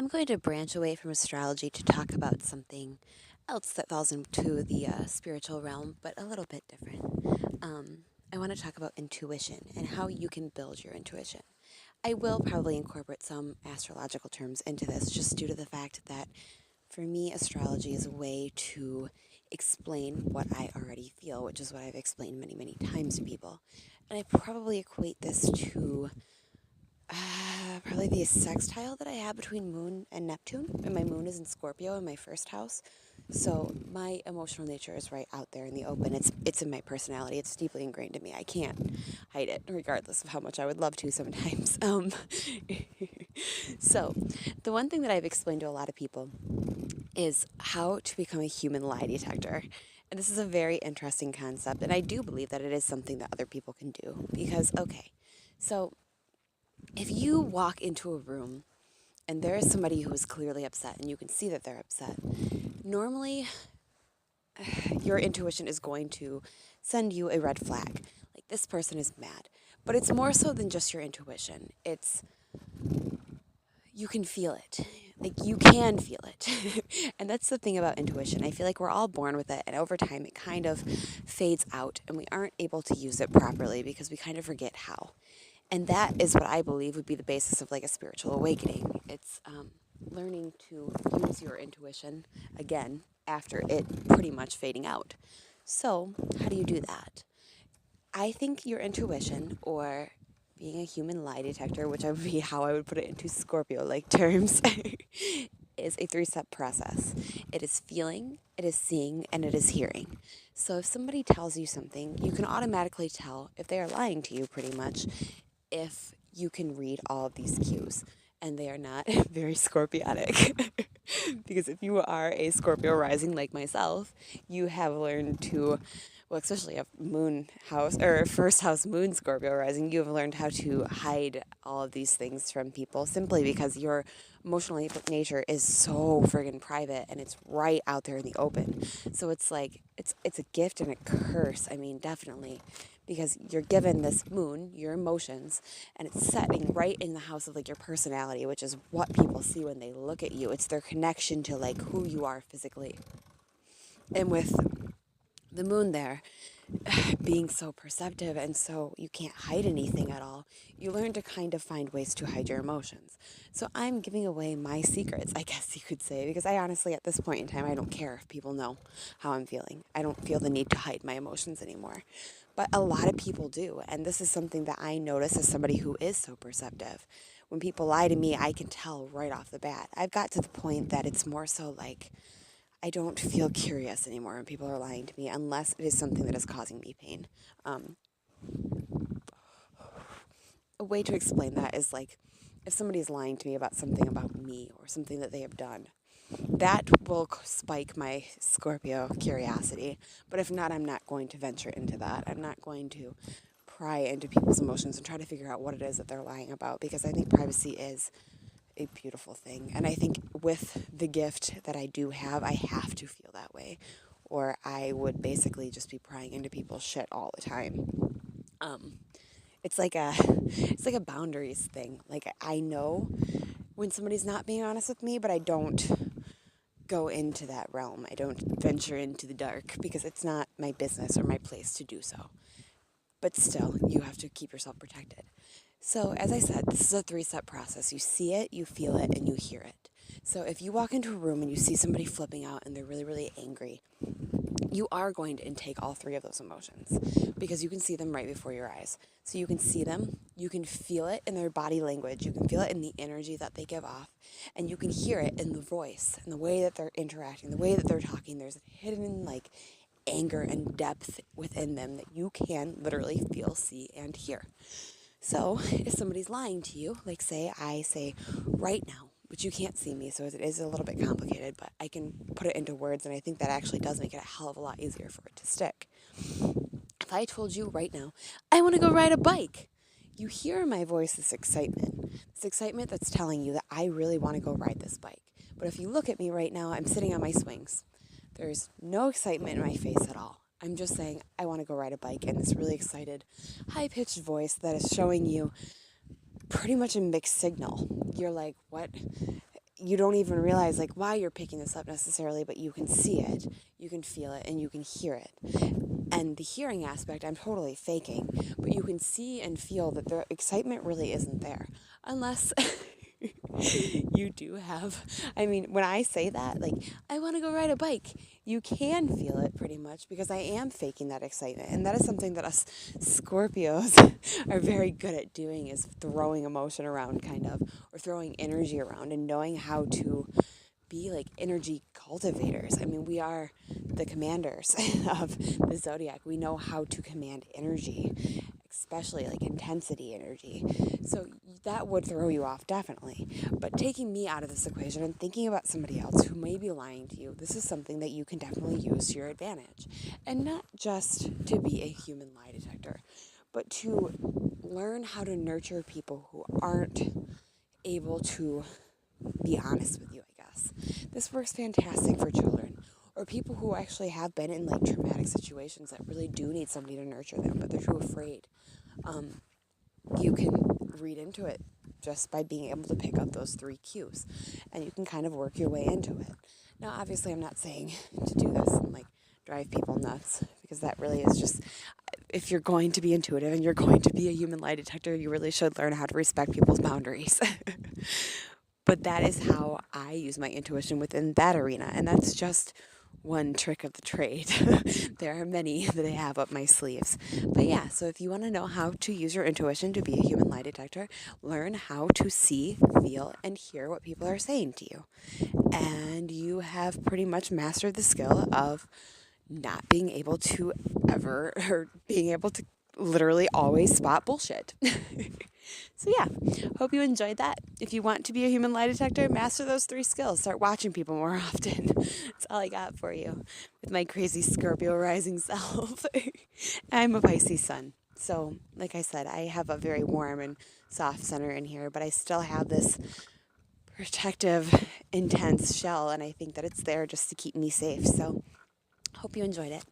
I'm going to branch away from astrology to talk about something else that falls into the spiritual realm, but a little bit different. I want to talk about intuition and how you can build your intuition. I will probably incorporate some astrological terms into this just due to the fact that for me, astrology is a way to explain what I already feel, which is what I've explained many, many times to people. And I probably equate this to probably the sextile that I have between Moon and Neptune. And my Moon is in Scorpio in my first house. So my emotional nature is right out there in the open. It's in my personality. It's deeply ingrained in me. I can't hide it, regardless of how much I would love to sometimes. So the one thing that I've explained to a lot of people is how to become a human lie detector. And this is a very interesting concept. And I do believe that it is something that other people can do. Because, okay, so if you walk into a room and there is somebody who is clearly upset and you can see that they're upset, normally your intuition is going to send you a red flag. Like, this person is mad. But it's more so than just your intuition. You can feel it. Like, you can feel it. And that's the thing about intuition. I feel like we're all born with it, and over time it kind of fades out, and we aren't able to use it properly because we kind of forget how. And that is what I believe would be the basis of like a spiritual awakening. It's learning to use your intuition again after it pretty much fading out. So, how do you do that? I think your intuition, or being a human lie detector, which would be how I would put it into Scorpio like terms, is a 3-step process. It is feeling, it is seeing, and it is hearing. So if somebody tells you something, you can automatically tell if they are lying to you pretty much if you can read all of these cues and they are not very scorpiotic. Because if you are a Scorpio rising like myself, you have learned to, well, especially a moon house or first house moon Scorpio rising, you have learned how to hide all of these things from people simply because your emotional nature is so friggin' private and it's right out there in the open. So it's like, it's a gift and a curse. I mean, definitely, because you're given this moon, your emotions, and it's setting right in the house of like your personality, which is what people see when they look at you. It's their connection to like who you are physically. And with the moon there being so perceptive and so you can't hide anything at all, you learn to kind of find ways to hide your emotions. So I'm giving away my secrets, I guess you could say, because I honestly, at this point in time, I don't care if people know how I'm feeling. I don't feel the need to hide my emotions anymore. But a lot of people do, and this is something that I notice as somebody who is so perceptive. When people lie to me, I can tell right off the bat. I've got to the point that it's more so like I don't feel curious anymore when people are lying to me unless it is something that is causing me pain. A way to explain that is like if somebody is lying to me about something about me or something that they have done, that will spike my Scorpio curiosity. But if not, I'm not going to venture into that. I'm not going to pry into people's emotions and try to figure out what it is that they're lying about, because I think privacy is a beautiful thing. And I think with the gift that I do have, I have to feel that way, or I would basically just be prying into people's shit all the time. It's like a boundaries thing. Like, I know when somebody's not being honest with me, but I don't go into that realm. I don't venture into the dark because it's not my business or my place to do so. But still, you have to keep yourself protected. So, as I said, this is a 3-step process. You see it, you feel it, and you hear it. So if you walk into a room and you see somebody flipping out and they're really, really angry, you are going to intake all 3 of those emotions because you can see them right before your eyes. So you can see them, you can feel it in their body language, you can feel it in the energy that they give off, and you can hear it in the voice and the way that they're interacting, the way that they're talking. There's hidden like anger and depth within them that you can literally feel, see, and hear. So if somebody's lying to you, like I say right now, but you can't see me, so it is a little bit complicated, but I can put it into words, and I think that actually does make it a hell of a lot easier for it to stick. If I told you right now, I want to go ride a bike, you hear in my voice this excitement that's telling you that I really want to go ride this bike. But if you look at me right now, I'm sitting on my swings. There's no excitement in my face at all. I'm just saying I want to go ride a bike in this really excited, high-pitched voice that is showing you pretty much a mixed signal. You're like, what? you don't even realize like why you're picking this up necessarily, but you can see it, you can feel it, and you can hear it. And the hearing aspect, I'm totally faking, but you can see and feel that the excitement really isn't there. Unless you do have, I mean, when I say that, like, I want to go ride a bike, you can feel it pretty much because I am faking that excitement. And that is something that us Scorpios are very good at doing, is throwing emotion around, kind of, or throwing energy around and knowing how to be like energy cultivators. I mean, we are the commanders of the zodiac. We know how to command energy, especially like intensity energy. So that would throw you off, definitely. But taking me out of this equation and thinking about somebody else who may be lying to you, this is something that you can definitely use to your advantage. And not just to be a human lie detector, but to learn how to nurture people who aren't able to be honest with you, I guess. This works fantastic for children or people who actually have been in like traumatic situations that really do need somebody to nurture them, but they're too afraid. You can read into it just by being able to pick up those 3 cues, and you can kind of work your way into it. Now, obviously, I'm not saying to do this and like drive people nuts, because that really is just, if you're going to be intuitive and you're going to be a human lie detector, you really should learn how to respect people's boundaries. But that is how I use my intuition within that arena. And that's just one trick of the trade. There are many that I have up my sleeves. But yeah, so if you want to know how to use your intuition to be a human lie detector, learn how to see, feel, and hear what people are saying to you. And you have pretty much mastered the skill of not being able to ever, or being able to literally always spot bullshit. So yeah, hope you enjoyed that. If you want to be a human lie detector, master those 3 skills. Start watching people more often. That's all I got for you with my crazy Scorpio rising self. I'm a Pisces sun. So like I said, I have a very warm and soft center in here, but I still have this protective, intense shell, and I think that it's there just to keep me safe. So hope you enjoyed it.